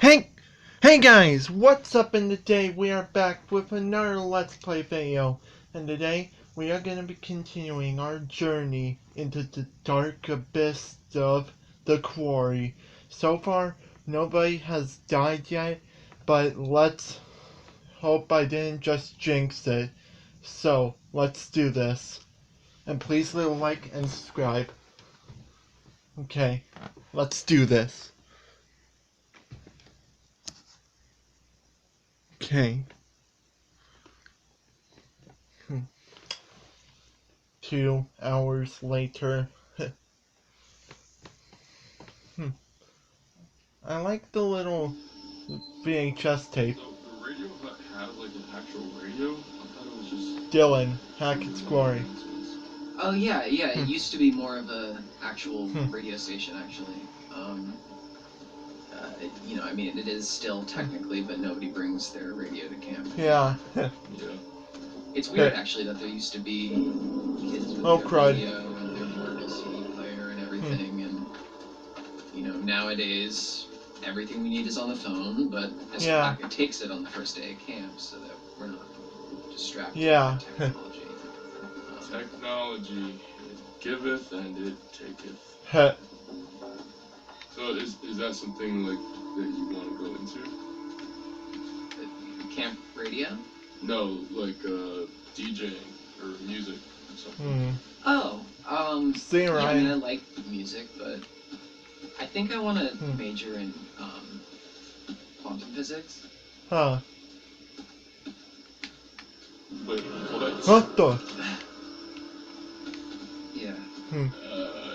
Hey, hey guys, what's up? And today we are back with another Let's Play video. And today we are going to be continuing our journey into the dark abyss of the Quarry. So far, nobody has died yet, but let's hope I didn't just jinx it. So, let's do this. And please leave a like and subscribe. Okay, let's do this. Okay. 2 hours later. I like the little VHS tape. So the radio had like an actual radio? I thought it was just Dylan, Hackett's Quarry. Oh yeah. It used to be more of a actual radio station, actually. I mean, it is still technically, but nobody brings their radio to camp. Yeah. Yeah. It's weird, actually, that there used to be kids with Oh, their crud. radio and their portable CD player and everything, and nowadays everything we need is on the phone, but Mr. Hackett takes it on the first day of camp so that we're not distracted by technology. Technology, it giveth and it taketh. So is that something like that you want to go into? Camp radio? No, like DJing or music or something. See, yeah, right? I mean, I like music, but I think I want to major in quantum physics. Huh. Wait, What the? Yeah.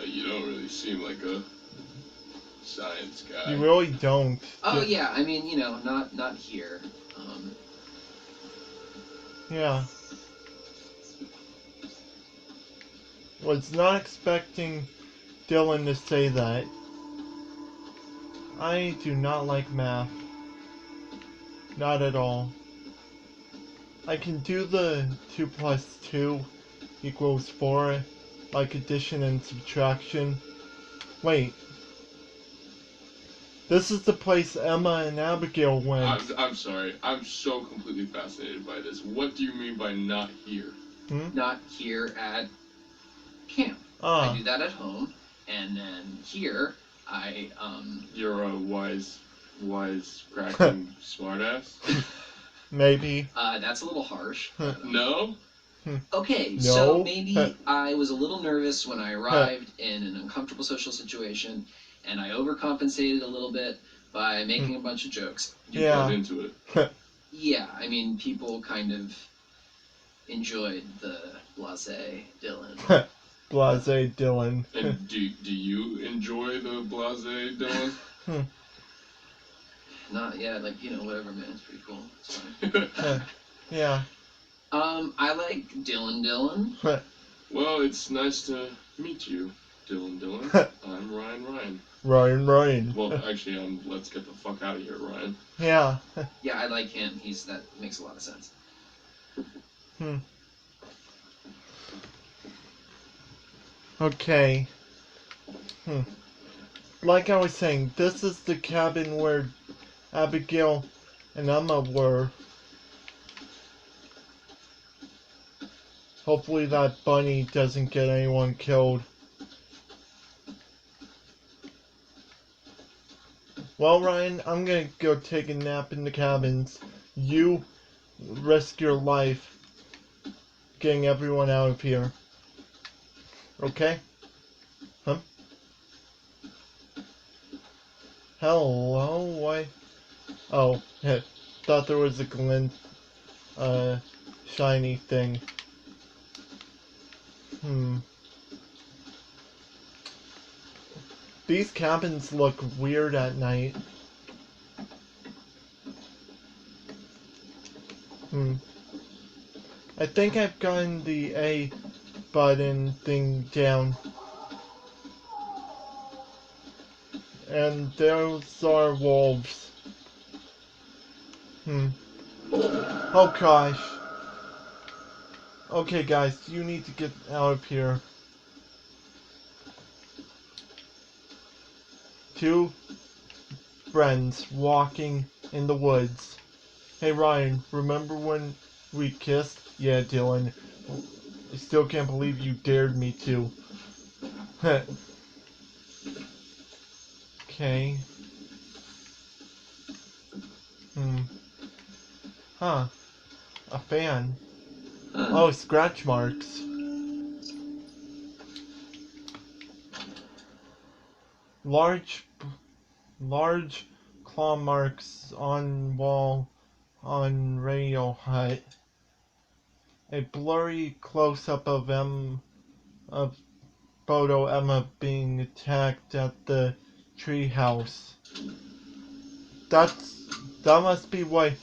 You don't really seem like a science guy. You really don't. Oh yeah, I mean, not here. Yeah. Was not expecting Dylan to say that. I do not like math. Not at all. I can do the 2 plus 2 equals 4, like addition and subtraction. Wait. This is the place Emma and Abigail went. I'm sorry. I'm so completely fascinated by this. What do you mean by not here? Not here at camp. I do that at home, and then here I You're a wise cracking smartass. Maybe. That's a little harsh. No. Okay, No. so maybe I was a little nervous when I arrived in an uncomfortable social situation, and I overcompensated a little bit by making a bunch of jokes. You got into it. Yeah, I mean, people kind of enjoyed the blasé Dylan. Blasé Dylan. And do you enjoy the blasé Dylan? Not yet, like, whatever, man, it's pretty cool. It's fine. Yeah. I like Dylan. Well, it's nice to meet you, Dylan. I'm Ryan. Ryan. Well, actually, let's get the fuck out of here, Ryan. Yeah. Yeah, I like him. That makes a lot of sense. Okay. Like I was saying, this is the cabin where Abigail and Emma were. Hopefully that bunny doesn't get anyone killed. Well, Ryan, I'm gonna go take a nap in the cabins. You risk your life getting everyone out of here. Okay? Huh? Hello? Why? Oh, thought there was a glint, shiny thing. These cabins look weird at night. I think I've gotten the A button thing down. And those are wolves. Oh gosh. Okay guys, you need to get out of here. 2 friends walking in the woods. Hey Ryan, remember when we kissed? Yeah, Dylan. I still can't believe you dared me to. Okay. Huh. A fan. Oh, scratch marks. Large claw marks on wall on radio hut. A blurry close-up of photo Emma being attacked at the treehouse. That must be what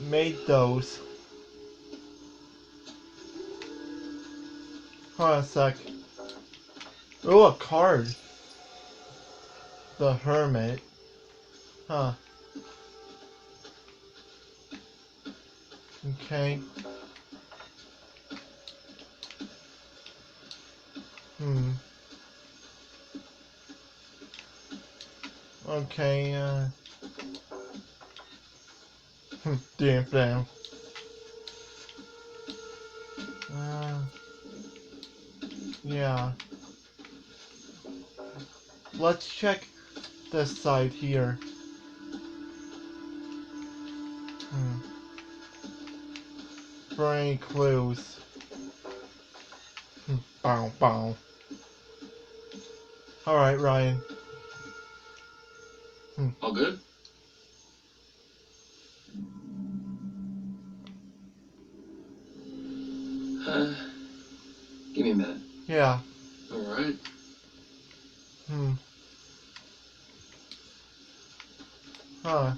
made those. Hold on a sec. Oh, a card. The Hermit. Huh. Okay. Okay, damn down. Yeah. Let's check this side here. For any clues. Bow, bow. Alright, Ryan. All good? Give me a minute. Yeah. Alright. Huh.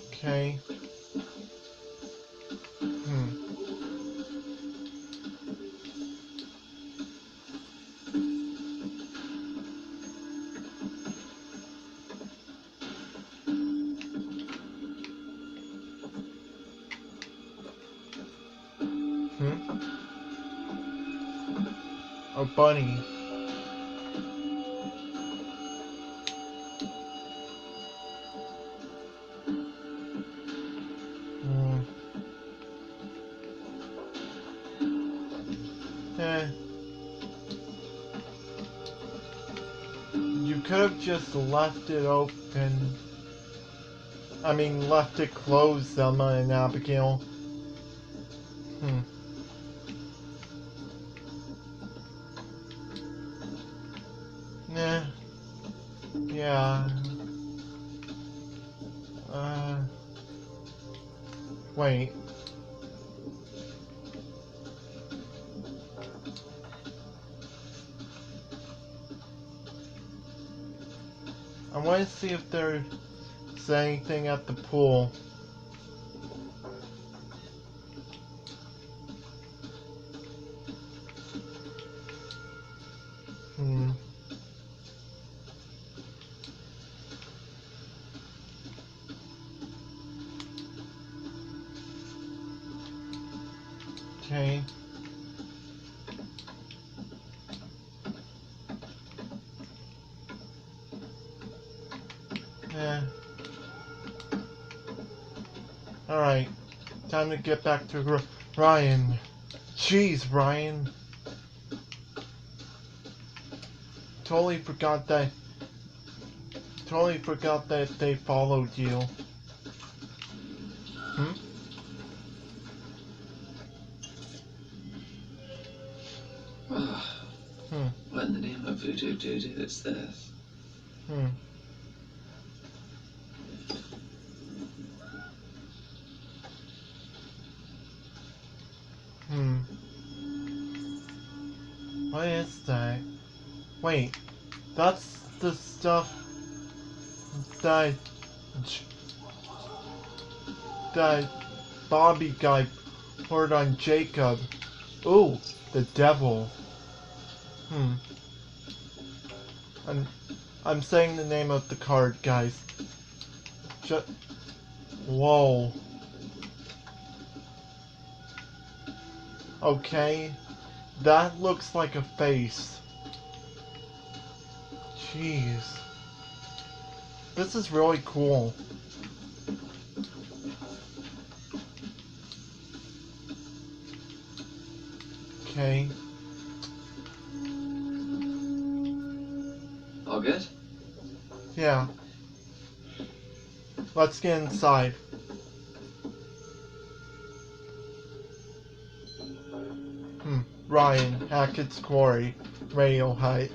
Okay. A bunny. Eh. You could have just left it open. I mean, left it closed, Selma and Abigail. Nah. Yeah. Wait. I want to see if there's anything at the pool. Okay. Alright. Time to get back to Ryan. Jeez, Ryan. Totally forgot that they followed you. What in the name of voodoo doo-doo is this? What is that? Wait, that's the stuff that that Bobby guy poured on Jacob. Ooh, the devil. I'm saying the name of the card, guys. Whoa. Okay. That looks like a face. Jeez. This is really cool. Okay. All good? Yeah. Let's get inside. Ryan, Hackett's Quarry, Radio Height.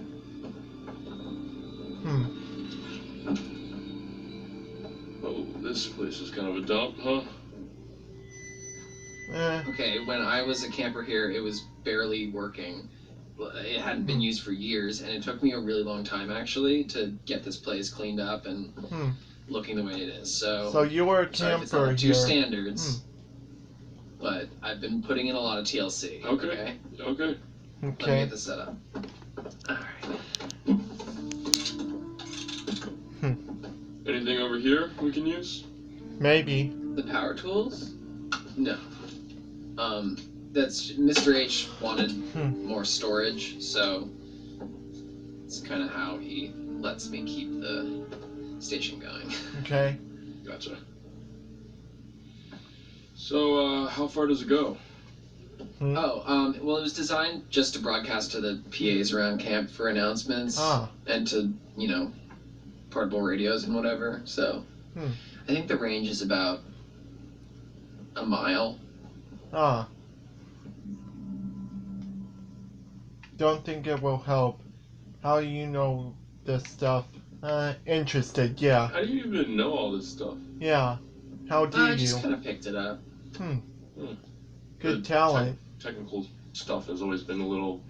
Oh, this place is kind of a dump, huh? Okay, when I was a camper here, it was barely working. It hadn't been used for years, and it took me a really long time, actually, to get this place cleaned up and looking the way it is. So you were a sorry if it's camper not up to here. your standards, but I've been putting in a lot of TLC. Okay. Okay. Let me get this set up. Alright. Anything over here we can use? Maybe. The power tools? No. That's Mr. H wanted more storage, so it's kind of how he lets me keep the station going. Okay. Gotcha. So, how far does it go? Well, it was designed just to broadcast to the PAs around camp for announcements and to, portable radios and whatever. So, I think the range is about a mile. Don't think it will help. How do you know this stuff? Interested, yeah. How do you even know all this stuff? Yeah. How do I you? just kind of picked it up. Good talent. Technical stuff has always been a little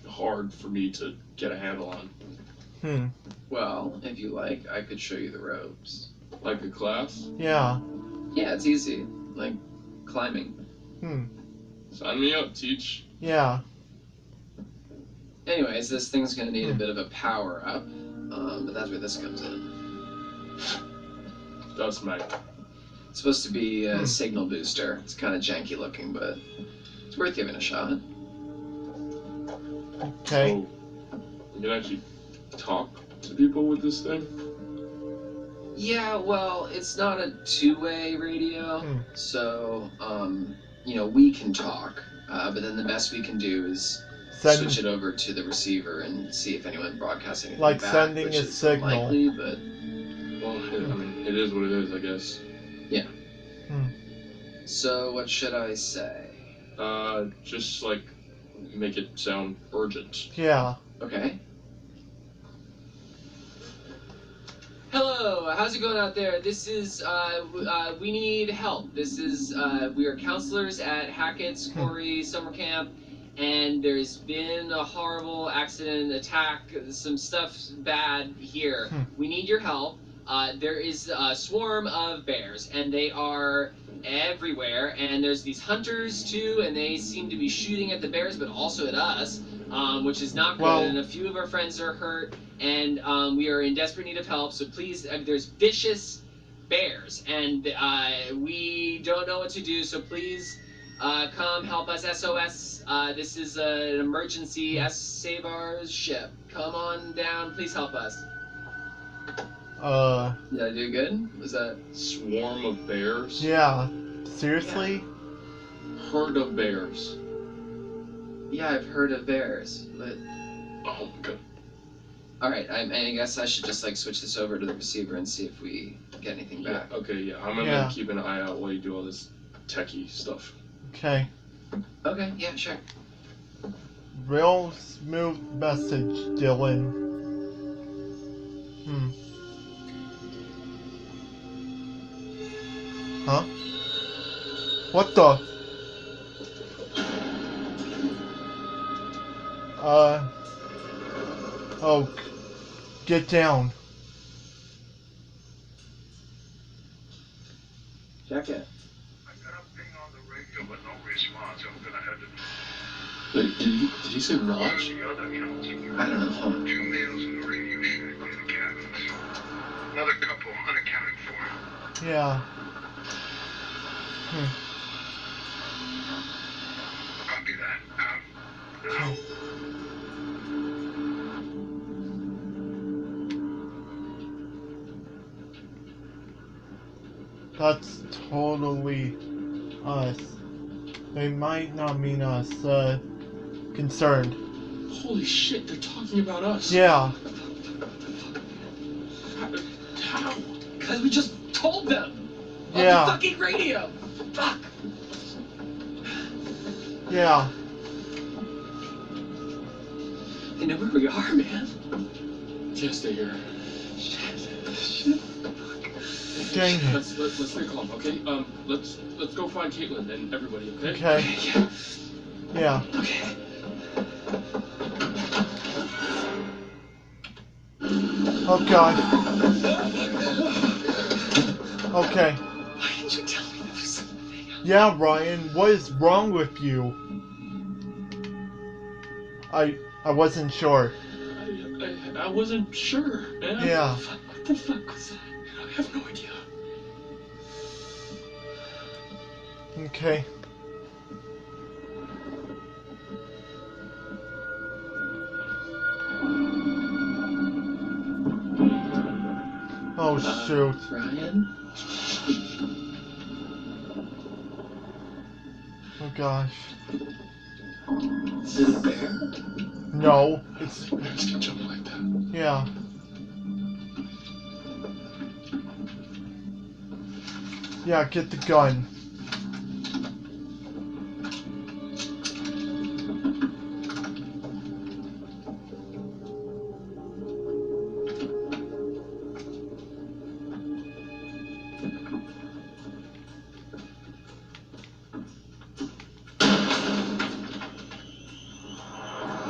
hard for me to get a handle on. Well, if you like, I could show you the ropes. Like a class? Yeah. Yeah, it's easy. Like climbing. Sign me up, teach. Yeah. Anyways, this thing's gonna need a bit of a power up, but that's where this comes in. Dust magnet. It's supposed to be a signal booster. It's kind of janky looking, but it's worth giving a shot. Okay. So, you can actually talk to people with this thing? Yeah, well, it's not a two-way radio, so, we can talk, but then the best we can do is switch it over to the receiver and see if anyone broadcasts anything like back, sending which a is signal. unlikely, but... Well, it is what it is, I guess. Yeah. So, what should I say? Just, make it sound urgent. Yeah. Okay. Hello, how's it going out there? This is, we need help. This is, we are counselors at Hackett's Quarry Summer Camp, and there's been a horrible accident, attack, some stuff bad here. We need your help. There is a swarm of bears, and they are everywhere, and there's these hunters, too, and they seem to be shooting at the bears, but also at us, which is not good, and a few of our friends are hurt, and we are in desperate need of help, so please, there's vicious bears, and we don't know what to do, so please come help us, SOS. This is an emergency, save our ship. Come on down, please help us. Did I do good? Was that... Swarm of bears? Yeah. Seriously? Yeah. Herd of bears. Yeah, I've heard of bears, but... Oh, okay. Alright, I guess I should just, switch this over to the receiver and see if we get anything back. Yeah, okay, yeah. I'm gonna keep an eye out while you do all this techie stuff. Okay. Okay, yeah, sure. Real smooth message, Dylan. Huh? What the? Oh. Get down. Check it. I got a ping on the radio, but no response. I'm gonna head to... Wait, did he say Raj? The other counselor. I don't know, huh? 2 males in the radio shack near the cabins. Another couple unaccounted for. Yeah. Copy that. Okay. That's totally us. They might not mean us, concerned. Holy shit, they're talking about us. Yeah. How? Because we just told them. On the Yeah. fucking radio. Fuck. Yeah. They know where we are, man. Can't stay here. Shit. Dang it. Let's stay calm, okay? Let's go find Caitlin and everybody, okay? Okay. Yeah. Yeah. Okay. Oh god. Okay. Why didn't you tell me there was something? Yeah, Ryan, what is wrong with you? I wasn't sure. I wasn't sure, man. Yeah. What the fuck was that? I have no idea. Okay. Oh shoot. Ryan? Oh gosh. Is it a bear? No, it's Bears can jump like that. yeah. Yeah, get the gun.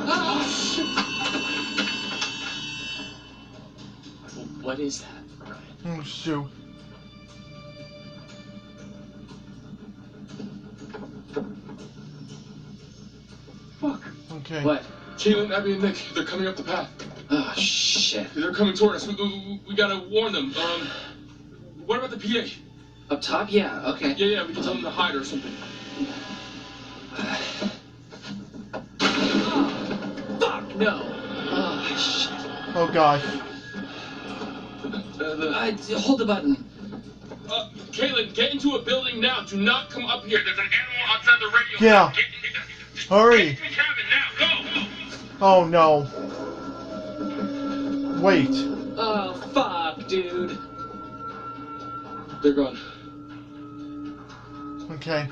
Oh, shit. What is that, Ryan? Oh shoot. Fuck. Okay. What? Caitlin, Abby, and Nick, they're coming up the path. Oh, shit. They're coming toward us. We gotta warn them. What about the PA? Up top? Yeah, okay. Yeah, we can tell them to hide or something. Fuck, no. Oh, shit. Oh gosh. Hold the button. Caitlin, get into a building now. Do not come up here. There's an animal outside the radio. Yeah. Hurry. Get to the cabin now. Go. Oh no. Wait. Oh, fuck, dude. They're gone. Okay.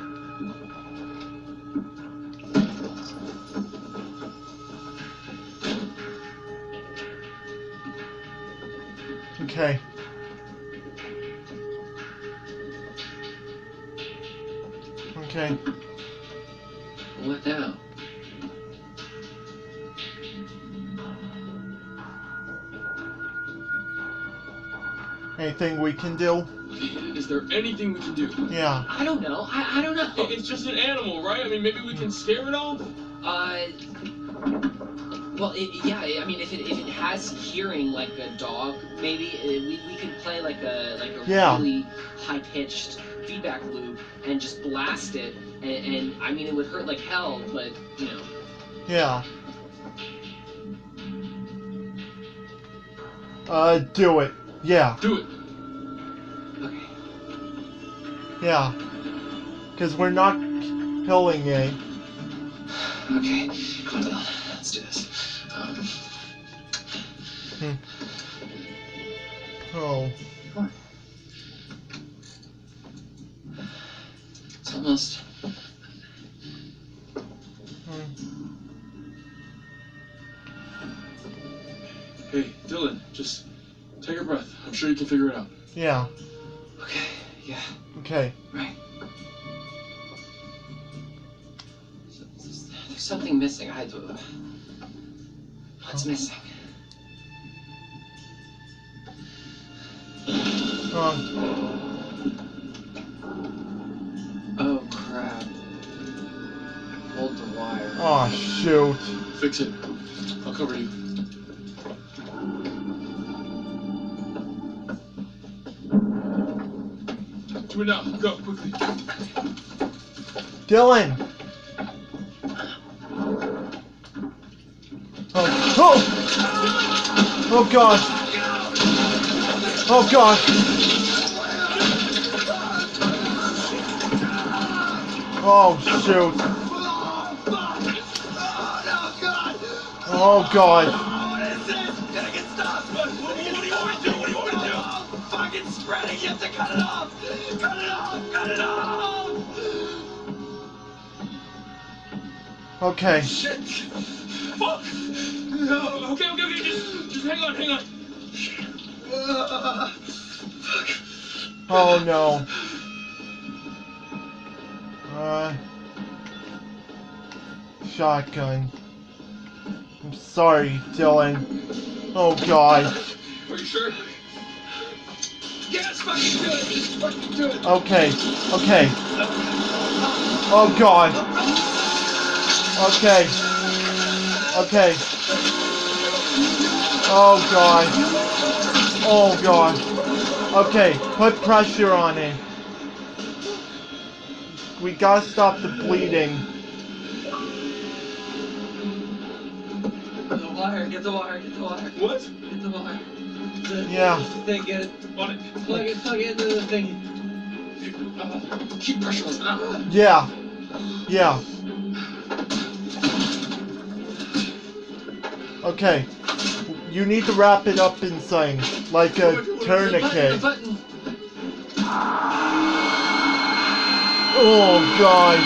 Okay. Okay. What now? Anything we can do? Is there anything we can do? Yeah. I don't know. I don't know. It's just an animal, right? I mean, maybe we can scare it off? Well, yeah, I mean, if it has hearing like a dog, maybe we could play like a Yeah. really high-pitched feedback loop and just blast it, and I mean, it would hurt like hell, but, you know. Yeah. Do it. Yeah. Do it. Okay. Yeah. Because we're not killing it. Okay, calm down. Let's do this. Oh. Come on. It's almost. Hey, Dylan, just take a breath. I'm sure you can figure it out. Yeah. Okay, yeah, Okay. right. There's something missing. What's missing? Oh crap. I pulled the wire. Oh shoot. Fix it. I'll cover you. Do it now. Go, quickly. Dylan. Oh god! Oh god! Oh shoot! Oh god! What is this? Gotta get stopped! What do you want me to do? What do you want me to do? Fucking spreading! You have to cut it off! Cut it off! Cut it off! Okay. Shit! Fuck! Okay, just hang on. Fuck. Oh no. Shotgun. I'm sorry, Dylan. Oh god. Are you sure? Yes, fucking do it! Just fucking do it! Okay. Oh god. Okay. Oh god. Oh god. Okay, put pressure on it. We gotta stop the bleeding. The wire, get the wire. What? Get the wire. Yeah. The thing, get it. On it. Plug it into the thing. Keep pressure on it. Yeah. Okay. You need to wrap it up in something, like a The tourniquet. button. Oh god.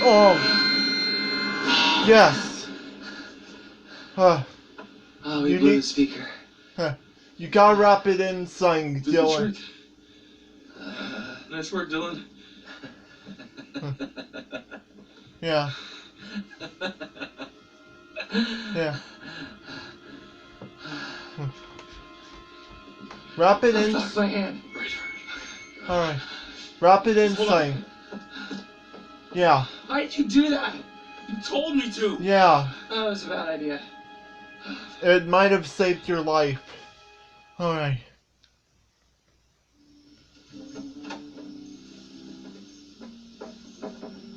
Oh. Yes. Oh, we You blew need- the speaker. You gotta wrap it in something, Did the Dylan. trick. Nice work, Dylan. Yeah. Wrap it in. Fuck my hand. Right. Alright. Wrap it in Hold on. something. Yeah. Why did you do that? You told me to. Yeah. That was a bad idea. It might have saved your life. Alright.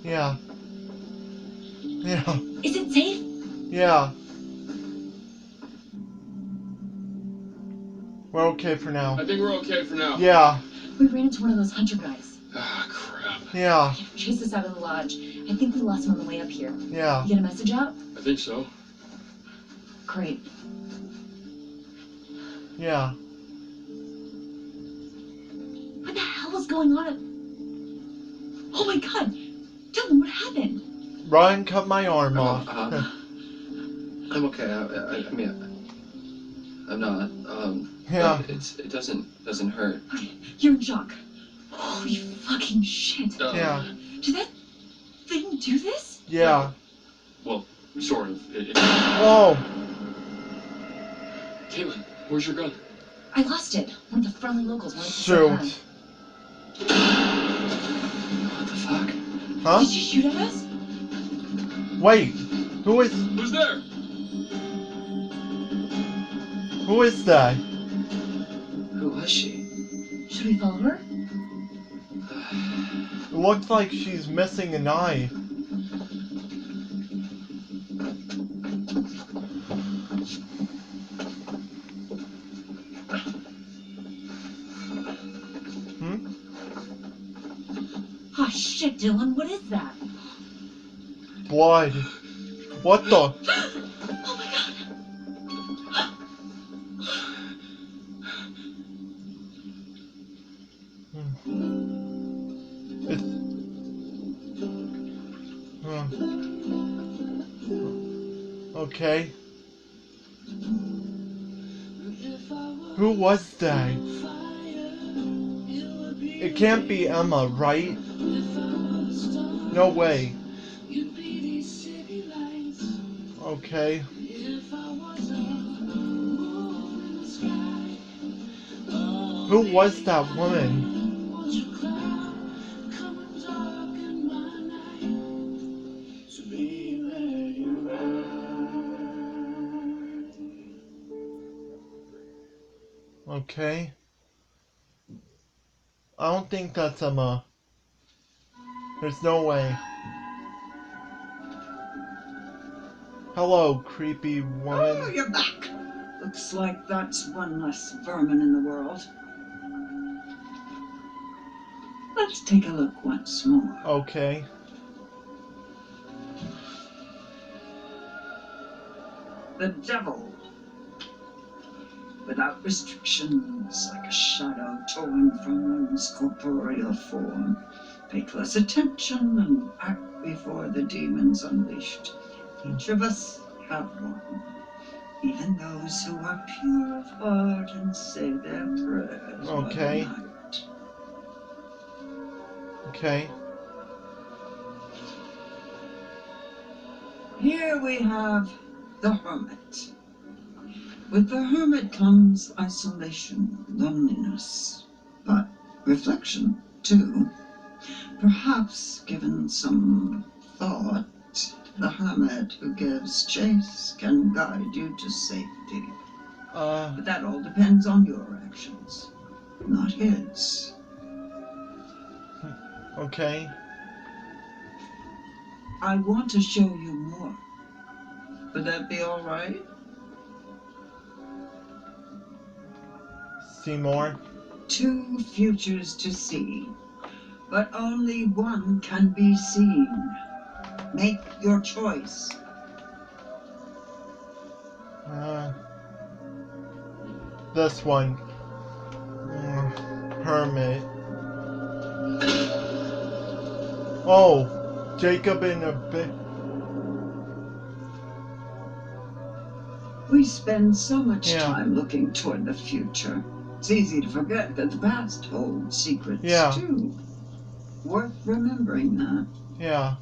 Yeah. Is it safe? Yeah. We're okay for now. I think we're okay for now. Yeah. We ran into one of those hunter guys. Ah, crap. Yeah. He chased us out of the lodge. I think we lost him on the way up here. Yeah. You get a message out? I think so. Great. Yeah. What the hell is going on? Oh my god! Dylan, what happened? Ryan cut my arm off. I'm okay. I mean, I'm not. Yeah. It doesn't hurt. Okay, you're in shock. Holy fucking shit. Yeah. Did that thing do this? Yeah. Well, sort of. Oh. Caitlin, where's your gun? I lost it. One of the friendly locals wanted to say hi. Shoot. What the fuck? Huh? Did you shoot at us? Wait. Who is Who's there? that? Who was she? Should we follow her? It looks like she's missing an eye. Oh shit, Dylan, what is that? Blood. What the? Oh my god. It's... Okay. Who was that? It can't be Emma, right? No way. Okay. Who was that woman? Okay. I don't think that's Emma. There's no way. Hello, creepy Oh, woman. you're back. Looks like that's one less vermin in the world. Let's take a look once more. Okay. The devil. Without restrictions, like a shadow torn from one's corporeal form. Pay close attention and act before the demons unleashed. Each of us have one. Even those who are pure of heart and say their prayers Okay. by the night. Okay. Here we have the hermit. With the hermit comes isolation, loneliness, but reflection too. Perhaps, given some thought, the hermit who gives chase can guide you to safety. But that all depends on your actions, not his. Okay. I want to show you more. Would that be all right? See more? 2 futures to see, but only one can be seen. Make your choice. This one. Hermit. Oh, Jacob in a bit. We spend so much Yeah. time looking toward the future. It's easy to forget that the past holds secrets Yeah. too. Worth remembering that. Yeah.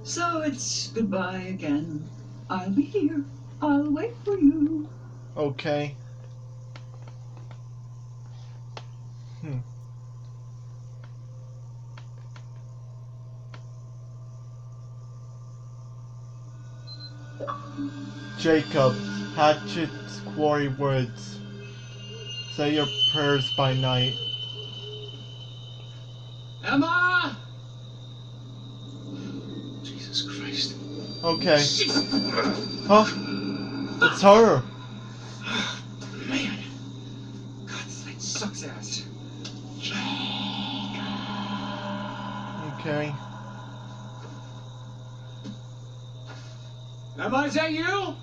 So it's goodbye again. I'll be here. I'll wait for you. Okay. Jacob, Hatchet's Quarry Woods. Say your prayers by night. Emma! Jesus Christ. Okay. Jesus. Huh? It's her. Man. God, this night sucks ass. Okay. Emma, is that you?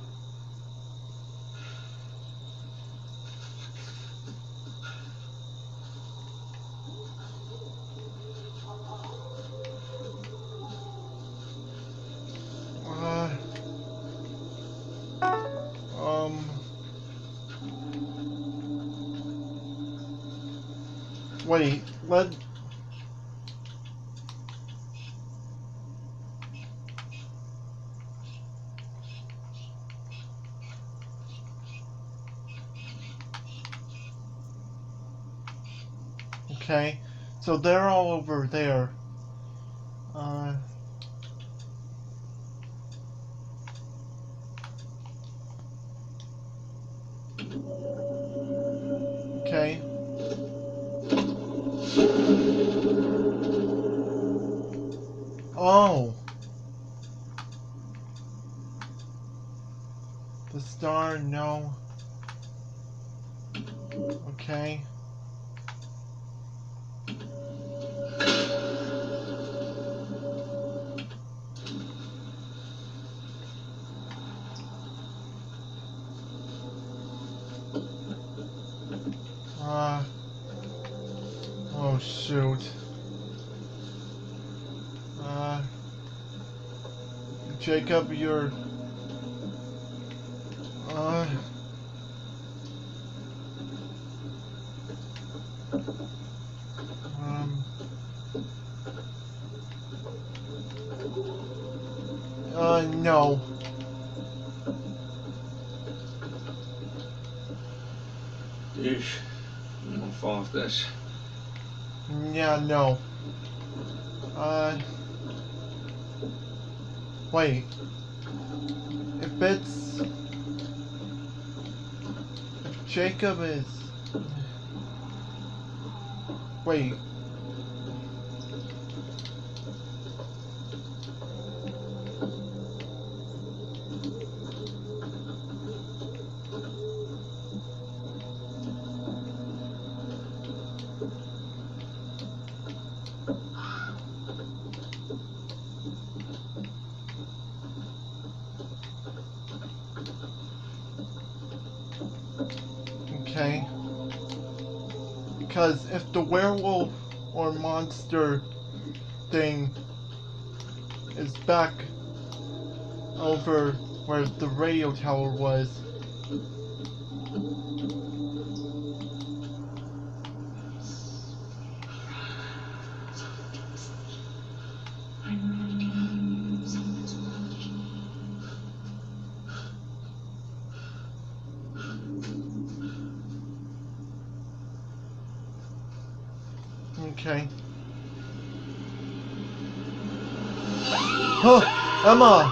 Wait, let... Okay, so they're all over there. Okay. Oh! The star, no. Okay. Oh shoot. Jacob, you're... no. Yeesh. I'm gonna fall off this. Yeah, no. Wait. If it's... If Jacob is... Wait. Okay. Because if the werewolf or monster thing is back over where the radio tower was, okay. Huh, Emma!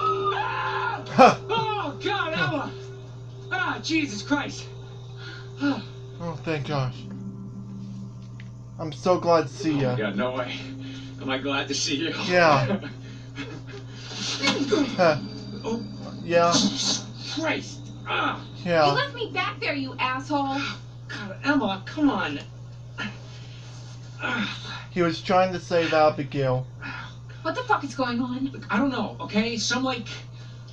Huh. Oh, God, Emma! Ah, Jesus Christ! Oh, thank gosh. I'm so glad to see ya. Yeah, no way. Am I glad to see you? Yeah. Huh. Oh, Yeah. Christ! Ah! You Yeah. left me back there, you asshole. God, Emma, come on. Ah, He was trying to save Abigail. What the fuck is going on? look, I don't know, okay? Some, like,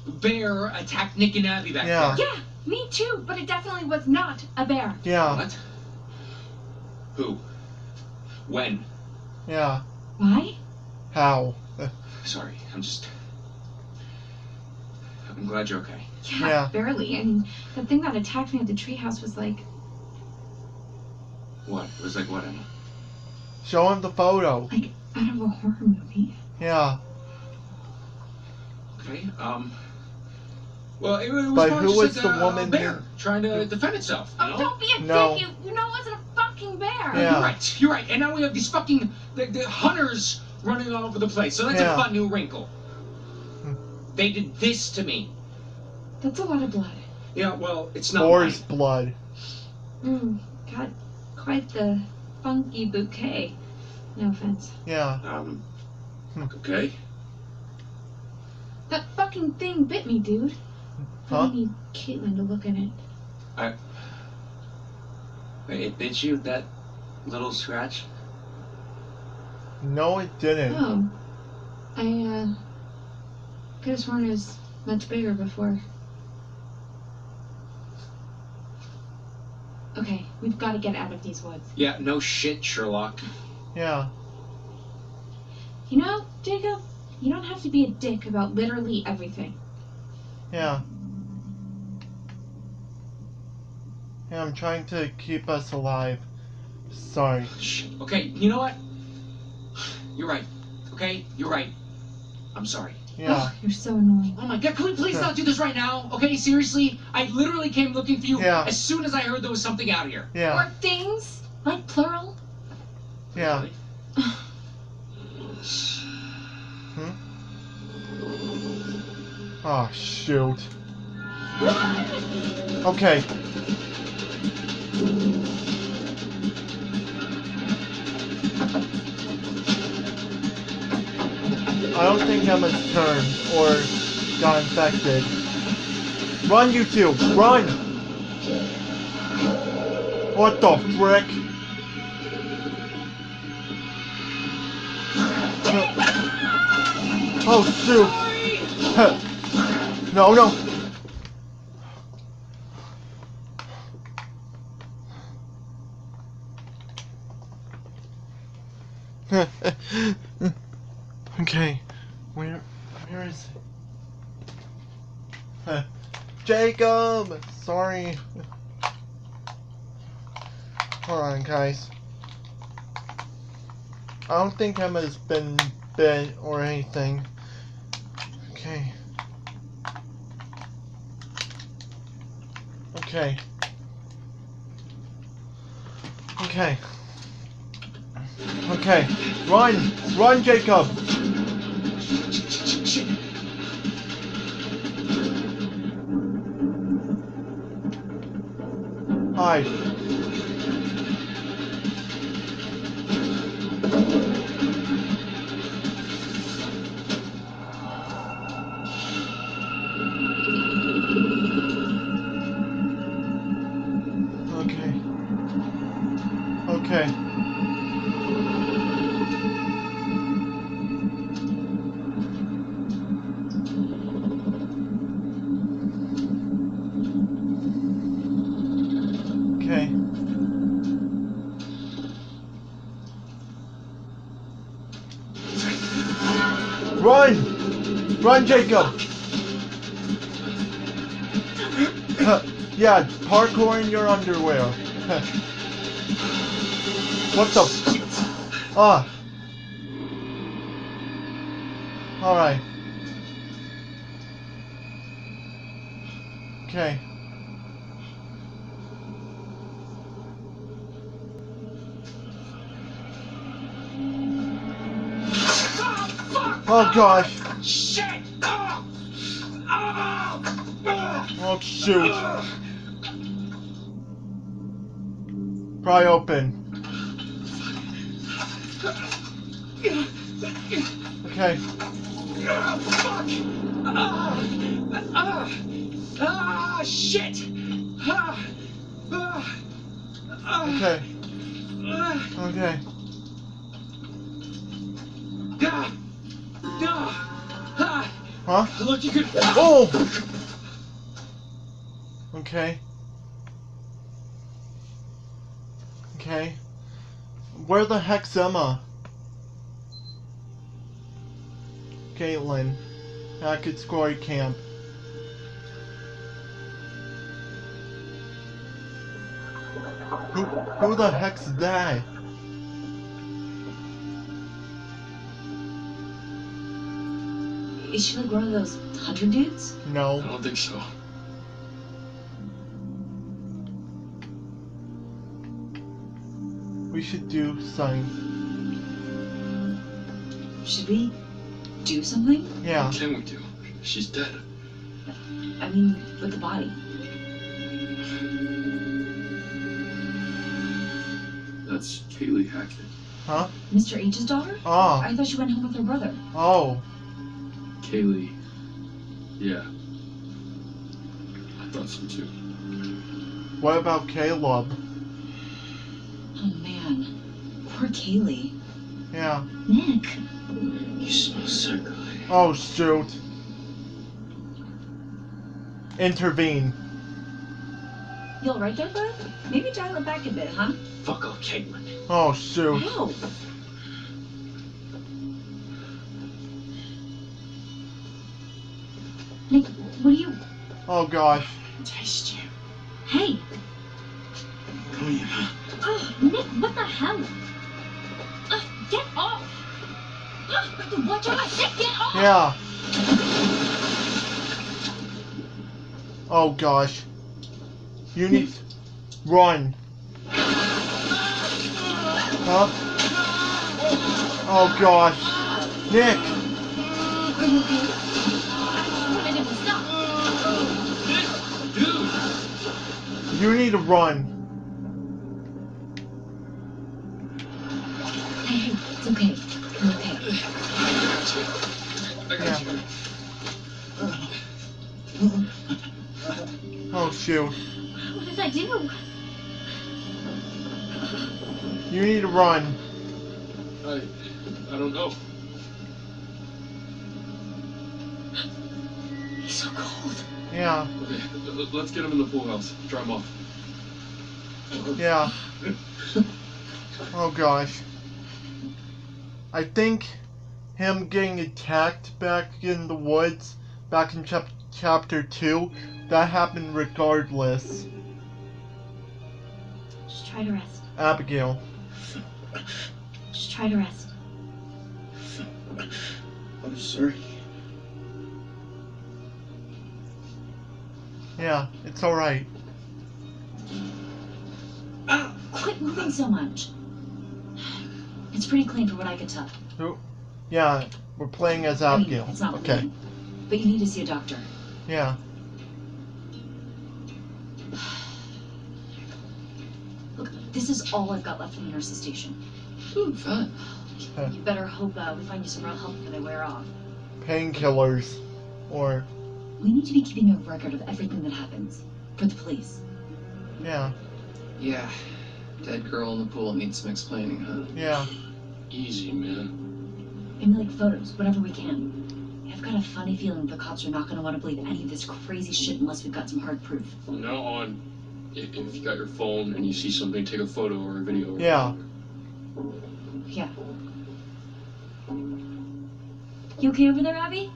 bear attacked Nick and Abby back Yeah. there. Yeah, me too, but it definitely was not a bear. Yeah. What? Who? When? Yeah. Why? How? Sorry, I'm glad you're okay. Yeah. Barely. I mean, the thing that attacked me at the treehouse was like... What? It was like what, Emma? Show him the photo. like out of a horror movie. Yeah. Okay, well, it was But probably who just was like the a woman bear who- trying to defend itself, you Oh, know? don't be a No. dick. You know it wasn't a fucking bear. Yeah. You're right. And now we have these fucking the hunters running all over the place. So that's Yeah. a fun new wrinkle. Hmm. They did this to me. That's a lot of blood. Yeah, well, it's not Boar's mine. blood. Got quite the funky bouquet. No offense. Yeah. Okay. That fucking thing bit me, dude. Huh? I need Caitlin to look at it. Wait, it bit you, that little scratch? No, it didn't. Oh. I, could have sworn it was much bigger before. Okay, we've got to get out of these woods. Yeah, no shit, Sherlock. Yeah. You know, Jacob, you don't have to be a dick about literally everything. Yeah. Yeah, I'm trying to keep us alive. Sorry. Shit. Okay, you know what? You're right. Okay, you're right. I'm sorry. Yeah. Oh, you're so annoying. Oh my god, can we please not do this right now? Okay, seriously? I literally came looking for you Yeah. as soon as I heard there was something out here. Yeah. Or things, like plural. Yeah. Oh, shoot. Okay. I don't think Emma's turned or got infected. Run, you two! Run! What the frick? Oh, shoot! No, no! Okay, where is it? Jacob! Sorry. Hold on, guys. I don't think Emma's been bit or anything. Okay. Okay. Okay. Okay. Run! Run, Jacob! Hide. Okay. Okay. Okay. Run, Jacob! Yeah, parkour in your underwear. What the? Ah. Alright. Okay. Oh gosh. Shit! Oh shoot. Pry open. Okay. Fuck! Shit! Okay. Okay. Huh? Look, you could. Oh! Okay. Okay. Where the heck's Emma? Caitlin. Back at Quarry Camp. Who the heck's that? Is she like one of those hunter dudes? I No. don't think so. We should do something. Should we do something? Yeah. What can we do? She's dead. I mean, with the body. That's Kaylee Hackett. Huh? Mr. H's daughter? Oh. I thought she went home with her brother. Oh. Kaylee. Yeah. I thought so too. What about Caleb? Oh man. Poor Kaylee. Yeah. Nick. You smell sick. Oh shoot. Intervene. You alright there, bud? Maybe dial it back a bit, huh? Fuck off, Caitlin. Oh shoot. Ow! Nick, what are you... Oh gosh. Taste you. Hey! Come here, huh? Oh, Nick, what the hell? Get off! Watch out! Get off! Yeah. Oh gosh. You need to run. Huh? Oh gosh. Nick! Are you okay? I just wanted him to stop. Dude! You need to run. Hey, it's okay. I'm okay. I got you. Oh shoot. What did I do? You need to run. I don't know. He's so cold. Yeah. Okay, let's get him in the pool house. Dry him off. Yeah. Oh gosh. I think him getting attacked back in the woods, back in chapter 2, that happened regardless. Just try to rest. Abigail. Just try to rest. I'm sorry. Yeah, it's alright. Quit moving so much. It's pretty clean for what I could tell. Yeah, we're playing as I mean, Abigail. it's not Okay. clean. But you need to see a doctor. Yeah. Look, this is all I've got left from the nurse's station. Ooh, fun. You better hope we find you some real help before they wear off. Painkillers. Or, We need to be keeping a record of everything that happens. For the police. yeah. Yeah. Dead girl in the pool needs some explaining, huh? Yeah. Easy, man. Maybe like photos, whatever we can. I've got a funny feeling the cops are not going to want to believe any of this crazy shit unless we've got some hard proof. From now on, if you got your phone and you see something, take a photo or a video. Yeah. Yeah. You okay over there, Abby?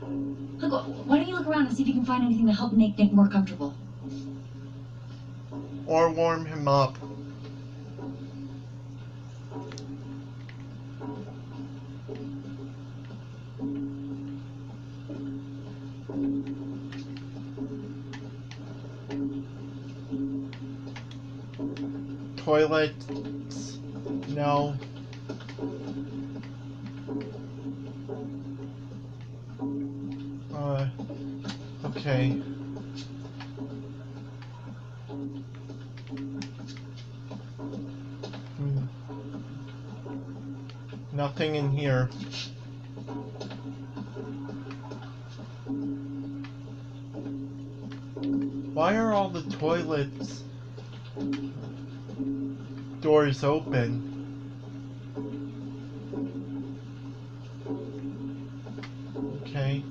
Look, why don't you look around and see if you can find anything to help make Nick more comfortable? Or warm him up. Toilets? No. Okay. Nothing in here. Why are all the toilets doors open? Okay.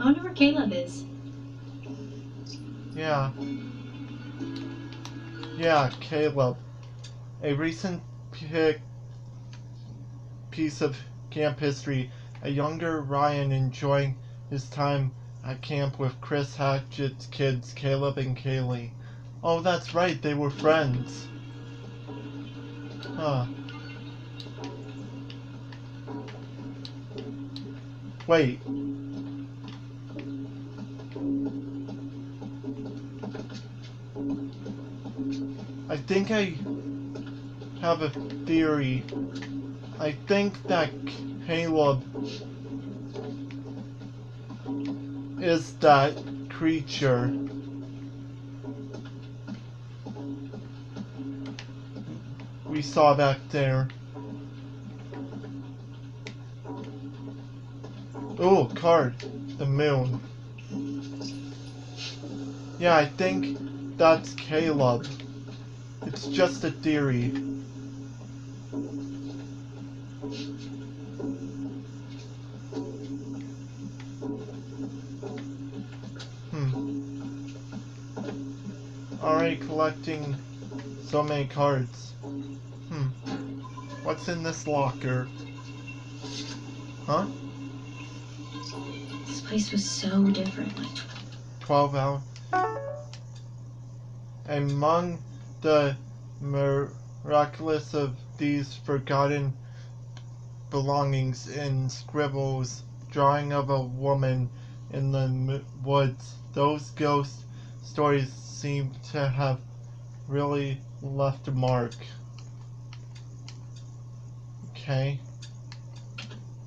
I wonder where Caleb is. Yeah. Yeah, Caleb. A recent piece of camp history. A younger Ryan enjoying his time at camp with Chris Hatchett's kids, Caleb and Kaylee. Oh, that's right, they were friends. Huh. Wait. I think I have a theory. I think that Caleb is that creature. We saw back there. Oh, card. The moon. Yeah, I think that's Caleb. It's just a theory. Already collecting so many cards. What's in this locker? Huh? This place was so different. Like 12 hours. Among the miraculous of these forgotten belongings in Scribble's drawing of a woman in the woods, those ghost stories seem to have really left a mark. Okay.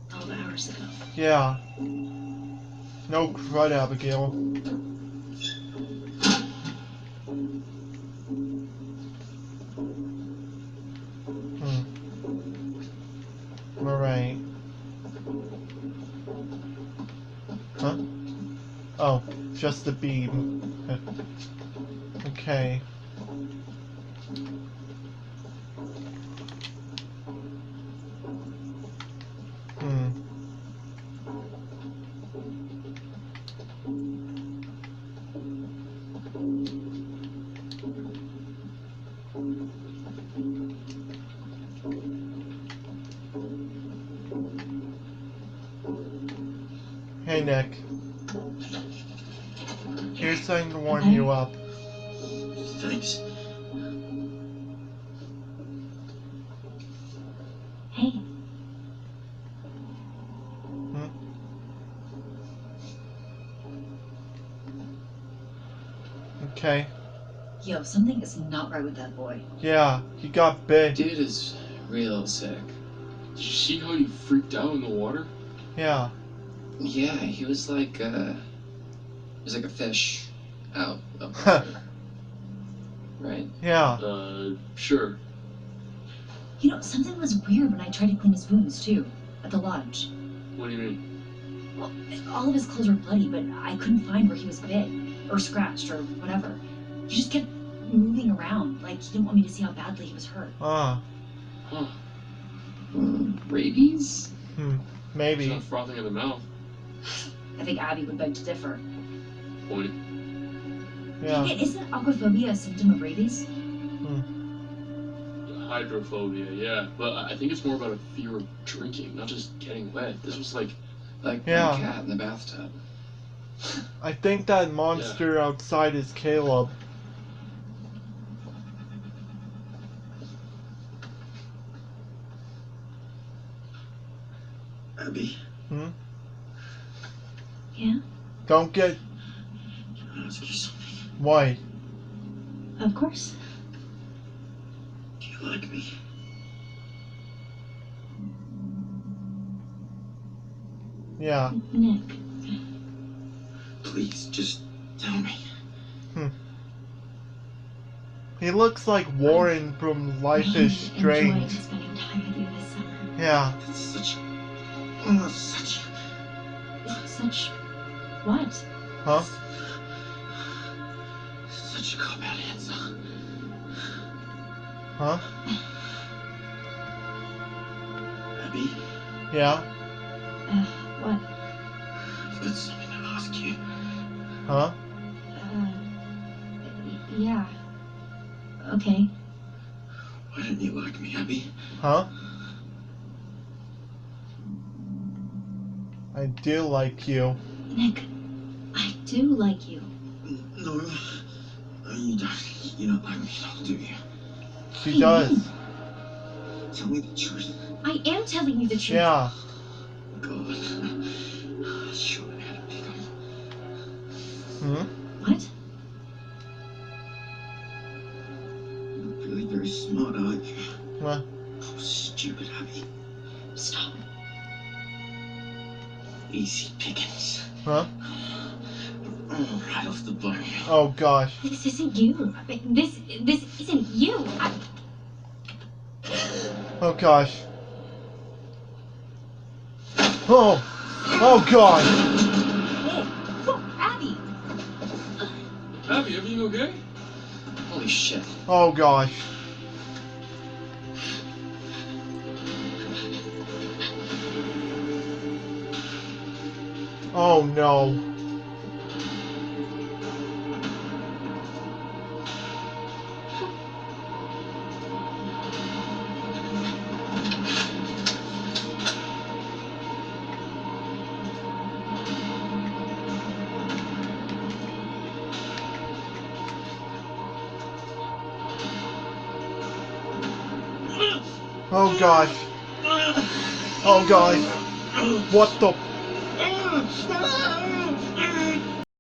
12 hours ago. Yeah. No crud, Abigail. Alright. Huh? Oh, just the beam. Okay. Hey, Nick. Here's something to warm you up. Thanks. Hey, Okay. yo, something is not right with that boy. Yeah, he got bit. Dude is real sick. Did you see how he freaked out in the water? Yeah. Yeah, he was like a fish out of water. Right? Yeah. Sure. You know, something was weird when I tried to clean his wounds, too, at the lodge. What do you mean? Well, all of his clothes were bloody, but I couldn't find where he was bit, or scratched, or whatever. He just kept moving around, like he didn't want me to see how badly he was hurt. Huh. Rabies? He's Maybe. not frothing at the mouth. I think Abby would beg to differ. Point. Yeah. Isn't aquaphobia a symptom of rabies? Hydrophobia, yeah. But I think it's more about a fear of drinking, not just getting wet. This was like Like Yeah. a cat in the bathtub. I think that monster outside is Caleb. Abby, Hmm? Yeah, Don't get... can I ask you something? Why? of course. Do you like me? Yeah. Nick, Please, just tell me. He looks like Warren from Life really is Strange. enjoyed spending time with you this summer. Yeah. That's such Such what? Huh? such a cop-out answer. Huh? Abby, Yeah. What? I've got something to ask you. Huh? Yeah. Okay. Why don't you like me, Abby? Huh? I do like you. Nick, I do like you. No, you don't. You don't like me at all, do you? She does. Tell me the truth. I am telling you the truth. Yeah. God, I sure had to pick 'em. Hmm? What? You're really very smart, aren't you? What? Oh, stupid, Abby. Stop. Easy pickings. Huh? Right off the bone. Oh gosh. This isn't you. This isn't you. Oh gosh. Oh! Oh gosh! Oh, Abby. Abby, everything okay? Holy shit. Oh gosh. Oh no. Oh gosh. Oh gosh. What the...